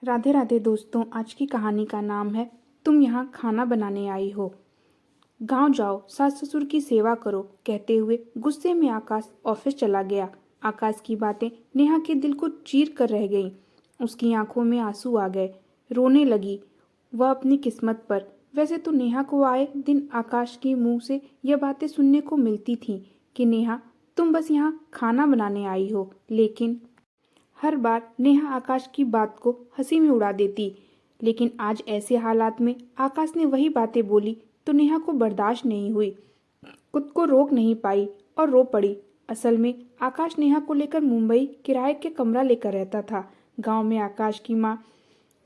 राधे राधे दोस्तों। आज की कहानी का नाम है तुम यहाँ खाना बनाने आई हो। गांव जाओ, सास ससुर की सेवा करो, कहते हुए गुस्से में आकाश ऑफिस चला गया। आकाश की बातें नेहा के दिल को चीर कर रह गईं। उसकी आंखों में आंसू आ गए। रोने लगी वह अपनी किस्मत पर। वैसे तो नेहा को आए दिन आकाश के मुंह से यह बातें सुनने को मिलती थीं कि नेहा तुम बस यहाँ खाना बनाने आई हो, लेकिन हर बार नेहा आकाश की बात को हंसी में उड़ा देती। लेकिन आज ऐसे हालात में आकाश ने वही बातें बोली तो नेहा को बर्दाश्त नहीं हुई। खुद को रोक नहीं पाई और रो पड़ी। असल में आकाश नेहा को लेकर मुंबई किराए के कमरा लेकर रहता था। गांव में आकाश की माँ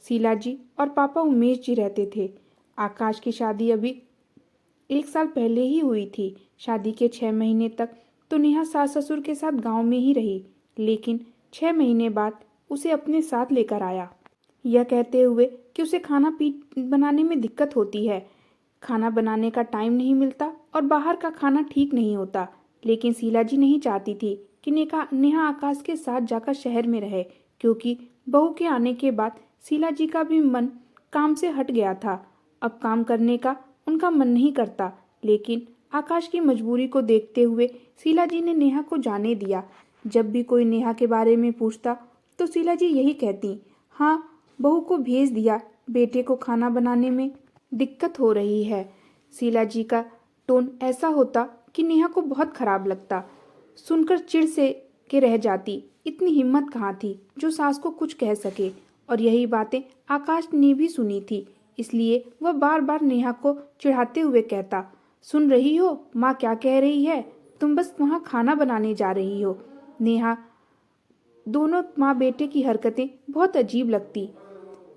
शीला जी और पापा उमेश जी रहते थे। आकाश की शादी अभी 1 साल पहले ही हुई थी। शादी के 6 महीने तक तो नेहा सास ससुर के साथ गांव में ही रही, लेकिन 6 महीने बाद उसे अपने साथ लेकर आया, यह कहते हुए कि उसे खाना पी बनाने में दिक्कत होती है। खाना बनाने का टाइम नहीं मिलता और बाहर का खाना ठीक नहीं होता। लेकिन शीला जी नहीं चाहती थी कि नेहा आकाश के साथ जाकर शहर में रहे, क्योंकि बहू के आने के बाद शीला जी का भी मन काम से हट गया था। अब काम करने का उनका मन नहीं करता। लेकिन आकाश की मजबूरी को देखते हुए शीला जी ने नेहा को जाने दिया। जब भी कोई नेहा के बारे में पूछता तो शीला जी यही कहती, हाँ बहू को भेज दिया, बेटे को खाना बनाने में दिक्कत हो रही है। शीला जी का टोन ऐसा होता कि नेहा को बहुत खराब लगता। सुनकर चिढ़ से के रह जाती। इतनी हिम्मत कहाँ थी जो सास को कुछ कह सके। और यही बातें आकाश ने भी सुनी थी, इसलिए वह बार बार नेहा को चिढ़ाते हुए कहता, सुन रही हो माँ क्या कह रही है, तुम बस वहाँ खाना बनाने जा रही हो। नेहा दोनों माँ बेटे की हरकतें बहुत अजीब लगती।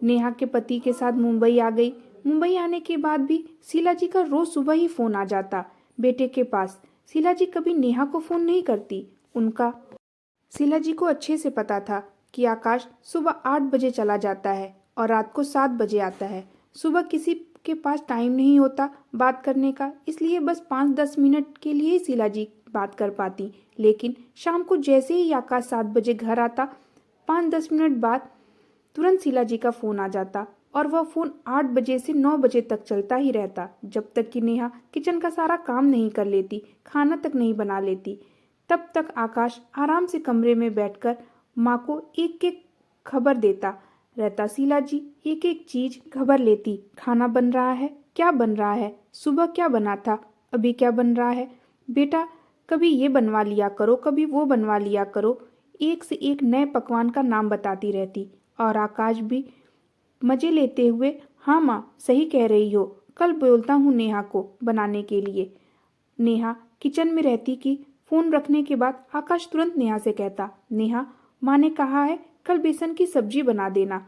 नेहा के पति के साथ मुंबई आ गई। मुंबई आने के बाद भी शीला जी का रोज सुबह ही फोन आ जाता बेटे के पास। शीला जी कभी नेहा को फोन नहीं करती। उनका शीला जी को अच्छे से पता था कि आकाश सुबह 8 बजे चला जाता है और रात को 7 बजे आता है। सुबह किसी के पास टाइम नहीं होता बात करने का, इसलिए बस 5-10 मिनट के लिए ही शीला जी बात कर पाती। लेकिन शाम को जैसे ही आकाश 7 बजे घर आता, 5-10 मिनट बाद तुरंत शीला जी का फोन आ जाता और वह फोन 8 बजे से 9 बजे तक चलता ही रहता, जब तक कि नेहा किचन का सारा काम नहीं कर लेती, खाना तक नहीं बना लेती। तब तक आकाश आराम से कमरे में बैठकर माँ को एक एक खबर देता रहता। शीला जी एक एक चीज खबर लेती। खाना बन रहा है, क्या बन रहा है, सुबह क्या बना था, अभी क्या बन रहा है, बेटा कभी ये बनवा लिया करो, कभी वो बनवा लिया करो। एक से एक नए पकवान का नाम बताती रहती और आकाश भी मजे लेते हुए, हाँ माँ सही कह रही हो, कल बोलता हूँ नेहा को बनाने के लिए। नेहा किचन में रहती कि फोन रखने के बाद आकाश तुरंत नेहा से कहता, नेहा माँ ने कहा है कल बेसन की सब्जी बना देना।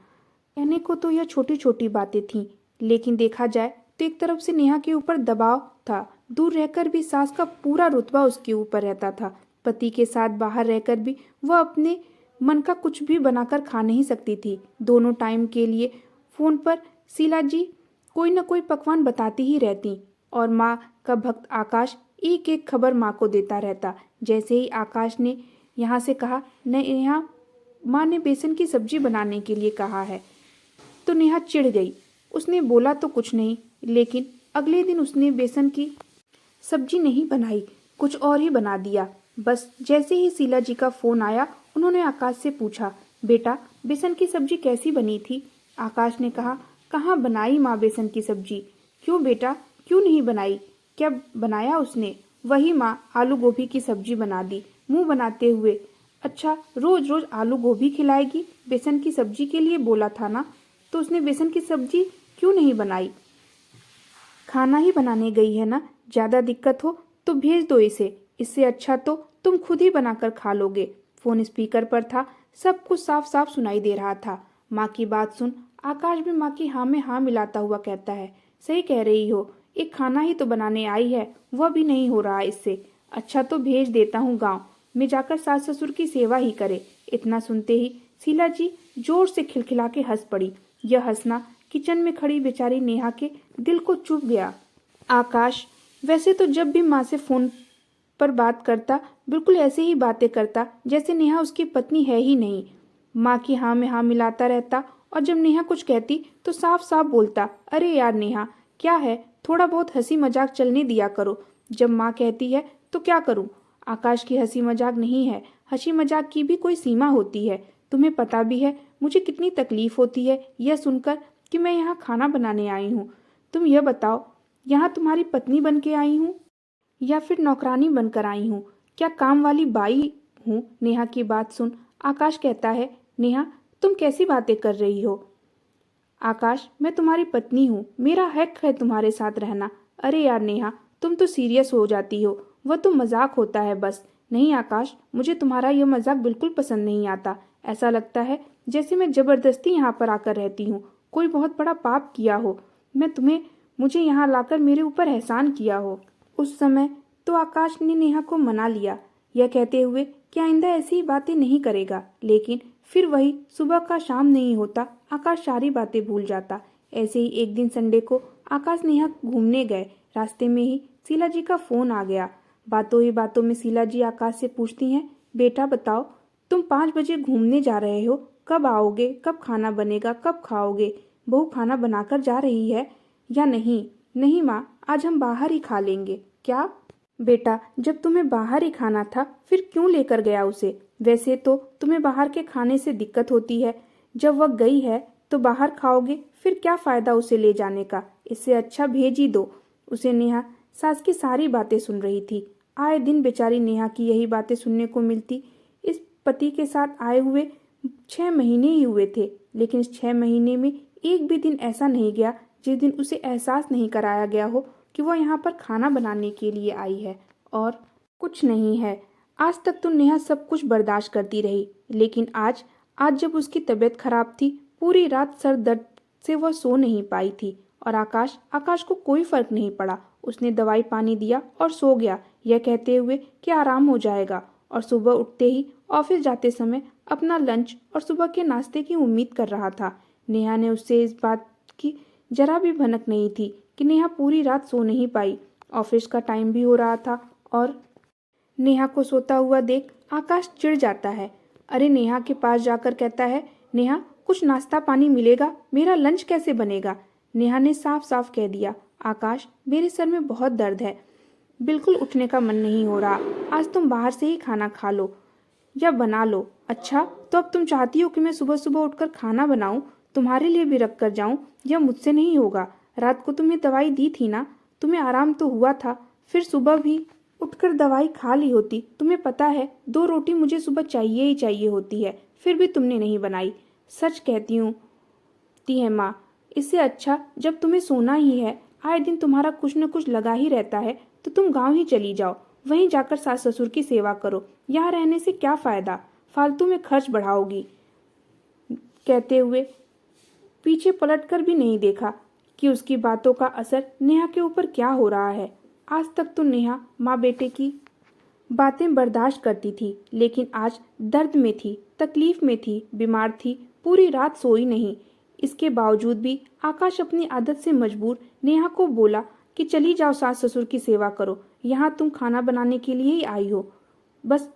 कहने को तो यह छोटी छोटी बातें थीं, लेकिन देखा जाए तो एक तरफ से नेहा के ऊपर दबाव था। दूर रहकर भी सास का पूरा रुतबा उसके ऊपर रहता था। पति के साथ बाहर रहकर भी वह अपने मन का कुछ भी बनाकर खा नहीं सकती थी। दोनों टाइम के लिए फोन पर शीला जी कोई न कोई पकवान बताती ही रहती और माँ का भक्त आकाश एक एक खबर माँ को देता रहता। जैसे ही आकाश ने यहाँ से कहा, नेहा माँ ने बेसन की सब्जी बनाने के लिए कहा है, तो नेहा चिढ़ गई। उसने बोला तो कुछ नहीं, लेकिन अगले दिन उसने बेसन की सब्जी नहीं बनाई, कुछ और ही बना दिया। बस जैसे ही शीला जी का फोन आया, उन्होंने आकाश से पूछा, बेटा बेसन की सब्जी कैसी बनी थी। आकाश ने कहा, कहाँ बनाई माँ बेसन की सब्जी। क्यों बेटा, क्यों नहीं बनाई, क्या बनाया उसने। वही माँ, आलू गोभी की सब्जी बना दी, मुंह बनाते हुए। अच्छा रोज रोज आलू गोभी खिलाएगी, बेसन की सब्जी के लिए बोला था ना, तो उसने बेसन की सब्जी क्यों नहीं बनाई। खाना ही बनाने गई है ना, ज्यादा दिक्कत हो तो भेज दो इसे, इससे अच्छा तो तुम खुद ही बनाकर खा लोगे। फोन स्पीकर पर था, सब कुछ साफ साफ सुनाई दे रहा था। माँ की बात सुन आकाश भी माँ की हाँ में हाँ मिलाता हुआ कहता है, सही कह रही हो, एक खाना ही तो बनाने आई है, वह भी नहीं हो रहा इससे। अच्छा तो भेज देता हूँ गाँव में जाकर सास ससुर की सेवा ही करे। इतना सुनते ही शीला जी जोर से खिलखिला के हंस पड़ी। यह हंसना किचन में खड़ी बेचारी नेहा के दिल को चुभ गया। आकाश वैसे तो जब भी माँ से फोन पर बात करता बिल्कुल ऐसे ही बातें करता जैसे नेहा उसकी पत्नी है ही नहीं। माँ की हाँ में हाँ मिलाता रहता और जब नेहा कुछ कहती तो साफ साफ बोलता, अरे यार नेहा, क्या है, थोड़ा बहुत हंसी मजाक चलने दिया करो। जब माँ कहती है तो क्या करूँ। आकाश की हंसी मजाक नहीं है, हंसी मजाक की भी कोई सीमा होती है। तुम्हें पता भी है मुझे कितनी तकलीफ होती है यह सुनकर कि मैं यहाँ खाना बनाने आई हूँ। तुम यह बताओ, यहाँ तुम्हारी पत्नी बन के आई हूँ या फिर नौकरानी बनकर आई हूँ, क्या काम वाली बाई हूँ। नेहा की बात सुन आकाश कहता है, नेहा तुम कैसी बातें कर रही हो। आकाश, मैं तुम्हारी पत्नी हूँ, मेरा हक है तुम्हारे साथ रहना। अरे यार नेहा, तुम तो सीरियस हो जाती हो, वह तो मजाक होता है बस। नहीं आकाश, मुझे तुम्हारा यह मजाक बिल्कुल पसंद नहीं आता। ऐसा लगता है जैसे मैं जबरदस्ती यहाँ पर आकर रहती हूँ, कोई बहुत बड़ा पाप किया हो मैं तुम्हें, मुझे यहाँ लाकर मेरे ऊपर एहसान किया हो। उस समय तो आकाश ने नेहा को मना लिया, यह कहते हुए कि आइंदा ऐसी बातें नहीं करेगा, लेकिन फिर वही सुबह का शाम नहीं होता, आकाश सारी बातें भूल जाता। ऐसे ही एक दिन संडे को आकाश नेहा घूमने गए। रास्ते में ही शीला जी का फोन आ गया। बातों ही बातों में शीला जी आकाश से पूछती हैं, बेटा बताओ, तुम 5 बजे घूमने जा रहे हो, कब आओगे, कब खाना बनेगा, कब खाओगे। बहू खाना बनाकर जा रही है या नहीं। नहीं माँ, आज हम बाहर ही खा लेंगे। क्या बेटा, जब तुम्हें बाहर ही खाना था फिर क्यों लेकर गया उसे। वैसे तो तुम्हें बाहर के खाने से दिक्कत होती है, जब वह गई है तो बाहर खाओगे, फिर क्या फायदा उसे ले जाने का। इससे अच्छा भेज ही दो उसे। नेहा सास की सारी बातें सुन रही थी। आए दिन बेचारी नेहा की यही बातें सुनने को मिलती। इस पति के साथ आए हुए 6 महीने ही हुए थे, लेकिन इस 6 महीने में एक भी दिन ऐसा नहीं गया जिस दिन उसे एहसास नहीं कराया गया हो कि वह यहाँ पर खाना बनाने के लिए आई है और कुछ नहीं है। आज तक तो नेहा सब कुछ बर्दाश्त करती रही, लेकिन आज आज जब उसकी तबीयत खराब थी, पूरी रात सर दर्द से वह सो नहीं पाई थी। और आकाश आकाश को कोई फर्क नहीं पड़ा। उसने दवाई पानी दिया और सो गया, यह कहते हुए कि आराम हो जाएगा। और सुबह उठते ही ऑफिस जाते समय अपना लंच और सुबह के नाश्ते की उम्मीद कर रहा था। नेहा ने उससे इस बात की जरा भी भनक नहीं थी कि नेहा पूरी रात सो नहीं पाई। ऑफिस का टाइम भी हो रहा था और नेहा को सोता हुआ देख आकाश चिढ़ जाता है। अरे नेहा के पास जाकर कहता है, नेहा कुछ नाश्ता पानी मिलेगा, मेरा लंच कैसे बनेगा। नेहा ने साफ साफ कह दिया, आकाश मेरे सर में बहुत दर्द है, बिल्कुल उठने का मन नहीं हो रहा, आज तुम बाहर से ही खाना खा लो या बना लो। अच्छा, तो अब तुम चाहती हो कि मैं सुबह सुबह उठकर खाना बनाऊं, तुम्हारे लिए भी रख कर जाऊं। यह मुझसे नहीं होगा। रात को तुम्हें दवाई दी थी ना, तुम्हें आराम तो हुआ था, फिर सुबह भी उठकर दवाई खा ली होती। तुम्हें पता है 2 रोटी मुझे सुबह चाहिए ही चाहिए होती है, फिर भी तुमने नहीं बनाई। सच कहती हूँ ती है माँ, इससे अच्छा जब तुम्हें सोना ही है, आए दिन तुम्हारा कुछ न कुछ लगा ही रहता है, तो तुम गांव ही चली जाओ, वहीं जाकर सास ससुर की सेवा करो। यहाँ रहने से क्या फायदा, फालतू में खर्च बढ़ाओगी। कहते हुए पीछे पलटकर भी नहीं देखा कि उसकी बातों का असर नेहा के ऊपर क्या हो रहा है। आज तक तो नेहा माँ बेटे की बातें बर्दाश्त करती थी, लेकिन आज दर्द में थी, तकलीफ में थी, बीमार थी, पूरी रात सोई नहीं। इसके बावजूद भी आकाश अपनी आदत से मजबूर नेहा को बोला कि चली जाओ, सास ससुर की सेवा करो, यहाँ तुम खाना बनाने के लिए ही आई हो। बस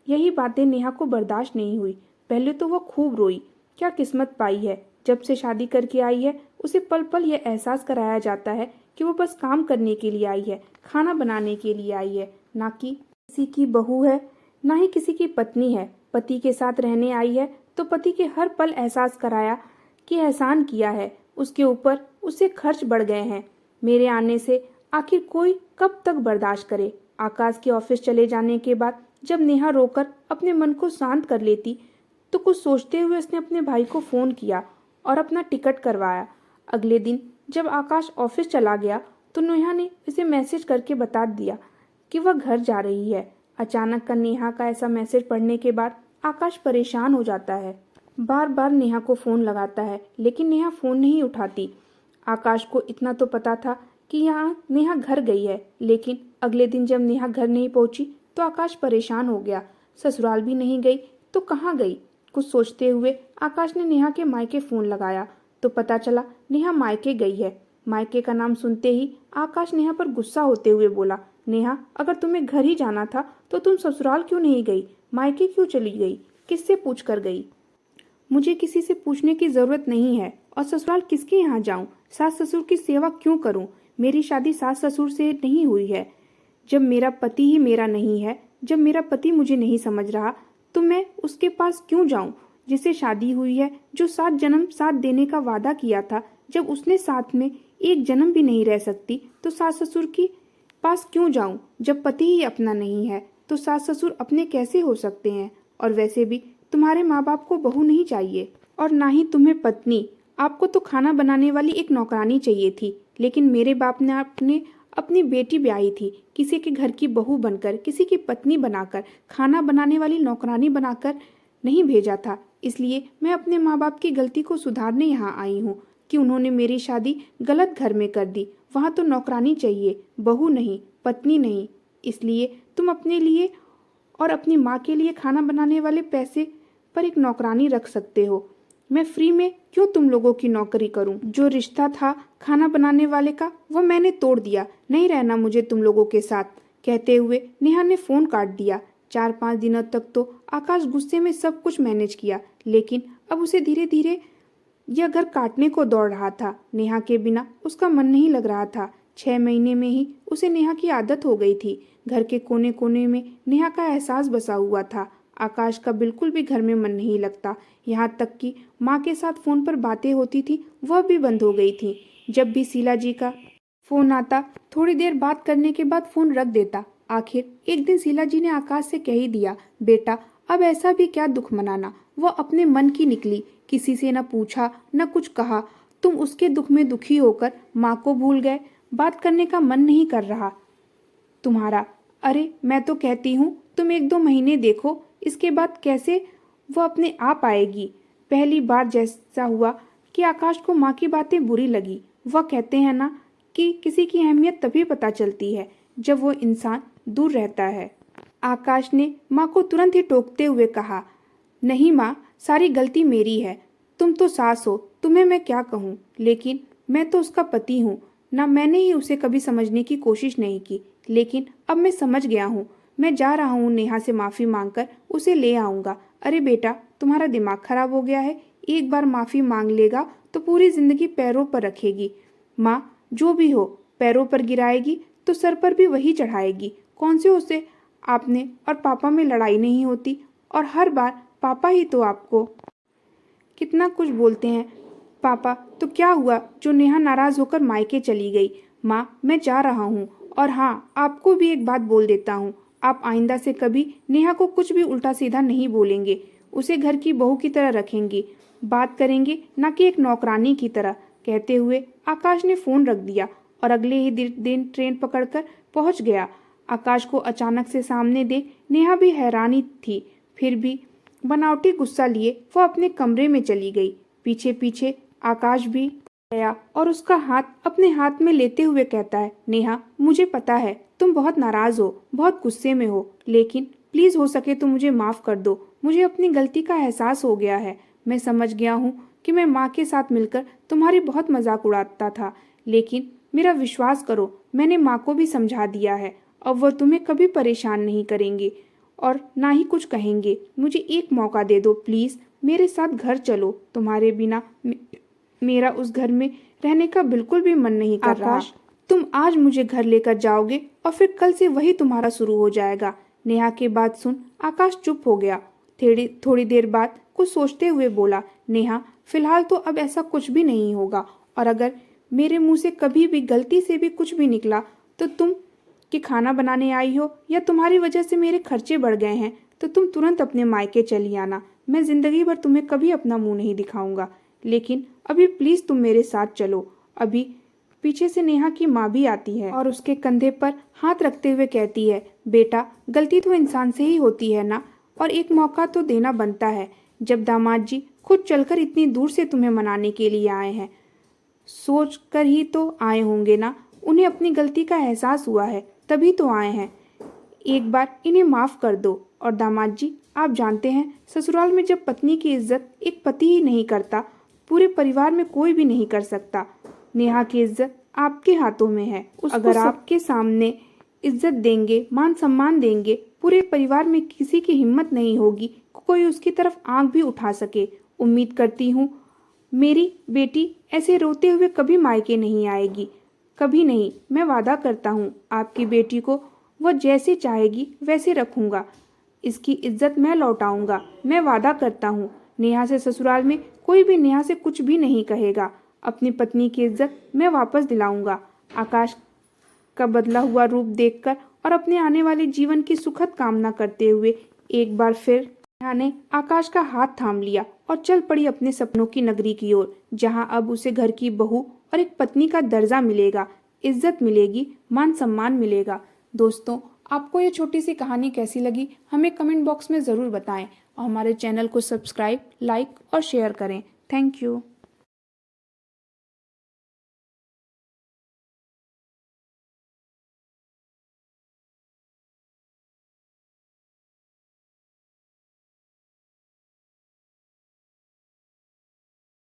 यही बातें नेहा को बर्दाश्त नहीं हुई। पहले तो वह खूब रोई, क्या किस्मत पाई है, जब से शादी करके आई है उसे पल पल यह एहसास कराया जाता है कि वो बस काम करने के लिए आई है, खाना बनाने के लिए आई है, ना कि किसी की बहू है, ना ही किसी की पत्नी है। पति के साथ रहने आई है तो पति के हर पल एहसास कराया कि एहसान किया है उसके ऊपर, उससे खर्च बढ़ गए हैं। मेरे आने से आखिर कोई कब तक बर्दाश्त करे। आकाश के ऑफिस चले जाने के बाद जब नेहा रोकर अपने मन को शांत कर लेती, तो कुछ सोचते हुए उसने अपने भाई को फ़ोन किया और अपना टिकट करवाया। अगले दिन जब आकाश ऑफिस चला गया तो नेहा ने उसे मैसेज करके बता दिया कि वह घर जा रही है। अचानक का नेहा का ऐसा मैसेज पढ़ने के बाद आकाश परेशान हो जाता है। बार बार नेहा को फ़ोन लगाता है, लेकिन नेहा फ़ोन नहीं उठाती। आकाश को इतना तो पता था कि यहाँ नेहा घर गई है, लेकिन अगले दिन जब नेहा घर नहीं पहुंची तो आकाश परेशान हो गया। ससुराल भी नहीं गई तो कहाँ गई। कुछ सोचते हुए आकाश ने नेहा के मायके फ़ोन लगाया तो पता चला नेहा मायके गई है। मायके का नाम सुनते ही आकाश नेहा पर गुस्सा होते हुए बोला, नेहा अगर तुम्हें घर ही जाना था तो तुम ससुराल क्यों नहीं गई, मायके क्यों चली गई, किससे पूछ कर गई। मुझे किसी से पूछने की जरूरत नहीं है। और ससुराल किसके यहाँ जाऊं? सास ससुर की सेवा क्यों करूं? मेरी शादी सास ससुर से नहीं हुई है। जब मेरा पति ही मेरा नहीं है, जब मेरा पति मुझे नहीं समझ रहा, तो मैं उसके पास क्यों जाऊं जिससे शादी हुई है, जो 7 जन्म साथ देने का वादा किया था। जब उसने साथ में एक जन्म भी नहीं रह सकती तो सास ससुर की पास क्यों जाऊं? जब पति ही अपना नहीं है तो सास ससुर अपने कैसे हो सकते हैं? और वैसे भी तुम्हारे माँ बाप को बहू नहीं चाहिए और ना ही तुम्हें पत्नी। आपको तो खाना बनाने वाली एक नौकरानी चाहिए थी, लेकिन मेरे बाप ने आपने अपनी बेटी ब्याही थी, किसी के घर की बहू बनकर, किसी की पत्नी बनाकर, खाना बनाने वाली नौकरानी बनाकर नहीं भेजा था। इसलिए मैं अपने माँ बाप की गलती को सुधारने यहाँ आई हूँ कि उन्होंने मेरी शादी गलत घर में कर दी। वहाँ तो नौकरानी चाहिए, बहू नहीं, पत्नी नहीं। इसलिए तुम अपने लिए और अपनी माँ के लिए खाना बनाने वाले पैसे पर एक नौकरानी रख सकते हो। मैं फ्री में क्यों तुम लोगों की नौकरी करूं? जो रिश्ता था खाना बनाने वाले का वो मैंने तोड़ दिया। नहीं रहना मुझे तुम लोगों के साथ। कहते हुए नेहा ने फोन काट दिया। 4-5 दिनों तक तो आकाश गुस्से में सब कुछ मैनेज किया, लेकिन अब उसे धीरे धीरे यह घर काटने को दौड़ रहा था। नेहा के बिना उसका मन नहीं लग रहा था। 6 महीने में ही उसे नेहा की आदत हो गई थी। घर के कोने कोने में नेहा का एहसास बसा हुआ था। आकाश का बिल्कुल भी घर में मन नहीं लगता। यहाँ तक कि माँ के साथ फोन पर बातें होती थी वह भी बंद हो गई थी। जब भी शीला जी का फोन आता थोड़ी देर बात करने के बाद फोन रख देता। आखिर एक दिन शीला जी ने आकाश से कह ही दिया, बेटा अब ऐसा भी क्या दुख मनाना। वह अपने मन की निकली, किसी से न पूछा न कुछ कहा। तुम उसके दुख में दुखी होकर माँ को भूल गए। बात करने का मन नहीं कर रहा तुम्हारा। अरे मैं तो कहती हूँ तुम 1-2 महीने देखो, इसके बाद कैसे वो अपने आप आएगी। पहली बार जैसा हुआ कि आकाश को माँ की बातें बुरी लगी। वह कहते हैं ना कि किसी की अहमियत तभी पता चलती है जब वो इंसान दूर रहता है। आकाश ने माँ को तुरंत ही टोकते हुए कहा, नहीं माँ, सारी गलती मेरी है। तुम तो सास हो, तुम्हें मैं क्या कहूँ, लेकिन मैं तो उसका पति हूँ ना। मैंने ही उसे कभी समझने की कोशिश नहीं की, लेकिन अब मैं समझ गया हूँ। मैं जा रहा हूँ नेहा से माफ़ी मांगकर उसे ले आऊँगा। अरे बेटा, तुम्हारा दिमाग खराब हो गया है। एक बार माफ़ी मांग लेगा तो पूरी जिंदगी पैरों पर रखेगी। माँ जो भी हो, पैरों पर गिराएगी तो सर पर भी वही चढ़ाएगी। कौन से उसे आपने और पापा में लड़ाई नहीं होती, और हर बार पापा ही तो आपको कितना कुछ बोलते हैं। पापा तो क्या हुआ जो नेहा नाराज होकर मायके चली गई। माँ मैं जा रहा हूँ, और हाँ आपको भी एक बात बोल देता हूँ, आप आइंदा से कभी नेहा को कुछ भी उल्टा सीधा नहीं बोलेंगे। उसे घर की बहू की तरह रखेंगे, बात करेंगे, ना कि एक नौकरानी की तरह। कहते हुए आकाश ने फोन रख दिया और अगले ही दिन ट्रेन पकड़कर पहुंच गया। आकाश को अचानक से सामने देख नेहा भी हैरानी थी, फिर भी बनावटी गुस्सा लिए वह अपने कमरे में चली गई। पीछे पीछे आकाश भी गया और उसका हाथ अपने हाथ में लेते हुए कहता है, नेहा मुझे पता है तुम बहुत नाराज हो, बहुत गुस्से में हो, लेकिन प्लीज हो सके तो मुझे माफ कर दो। मुझे अपनी गलती का एहसास हो गया है। मैं समझ गया हूँ कि मैं माँ के साथ मिलकर तुम्हारी बहुत मजाक उड़ाता था, लेकिन मेरा विश्वास करो, मैंने माँ को भी समझा दिया है। अब वह तुम्हें कभी परेशान नहीं करेंगे और ना ही कुछ कहेंगे। मुझे एक मौका दे दो प्लीज, मेरे साथ घर चलो। तुम्हारे बिना मेरा उस घर में रहने का बिल्कुल भी मन नहीं कर रहा। तुम आज मुझे घर लेकर जाओगे और फिर कल से वही तुम्हारा शुरू हो जाएगा। नेहा के बात सुन आकाश चुप हो गया। थोड़ी देर बाद कुछ सोचते हुए बोला, नेहा फिलहाल तो अब ऐसा कुछ भी नहीं होगा, और अगर मेरे मुंह से कभी भी गलती से भी कुछ भी निकला तो तुम कि खाना बनाने आई हो या तुम्हारी वजह से मेरे खर्चे बढ़ गए हैं, तो तुम तुरंत अपने मायके चली आना। मैं जिंदगी भर तुम्हें कभी अपना मुंह नहीं दिखाऊंगा, लेकिन अभी प्लीज तुम मेरे साथ चलो। अभी पीछे से नेहा की माँ भी आती है और उसके कंधे पर हाथ रखते हुए कहती है, बेटा गलती तो इंसान से ही होती है ना, और एक मौका तो देना बनता है। जब दामाद जी खुद चलकर इतनी दूर से तुम्हें मनाने के लिए आए हैं, सोच कर ही तो आए होंगे ना। उन्हें अपनी गलती का एहसास हुआ है तभी तो आए हैं। एक बार इन्हें माफ कर दो। और दामाद जी आप जानते हैं, ससुराल में जब पत्नी की इज्जत एक पति ही नहीं करता, पूरे परिवार में कोई भी नहीं कर सकता। नेहा की इज्जत आपके हाथों में है। अगर आपके सामने इज्जत देंगे, मान सम्मान देंगे, पूरे परिवार में किसी की हिम्मत नहीं होगी कोई उसकी तरफ आंख भी उठा सके। उम्मीद करती हूँ मेरी बेटी ऐसे रोते हुए कभी मायके नहीं आएगी। कभी नहीं, मैं वादा करता हूँ आपकी बेटी को वह जैसे चाहेगी वैसे रखूँगा। इसकी इज्जत मैं लौटाऊंगा, मैं वादा करता हूँ। नेहा से ससुराल में कोई भी नेहा से कुछ भी नहीं कहेगा। अपनी पत्नी की इज्जत मैं वापस दिलाऊंगा। आकाश का बदला हुआ रूप देखकर और अपने आने वाले जीवन की सुखद कामना करते हुए एक बार फिर नेहा ने आकाश का हाथ थाम लिया और चल पड़ी अपने सपनों की नगरी की ओर, जहां अब उसे घर की बहू और एक पत्नी का दर्जा मिलेगा, इज्जत मिलेगी, मान सम्मान मिलेगा। दोस्तों, आपको ये छोटी सी कहानी कैसी लगी हमें कमेंट बॉक्स में ज़रूर बताएं और हमारे चैनल को सब्सक्राइब, लाइक और शेयर करें। Thank you.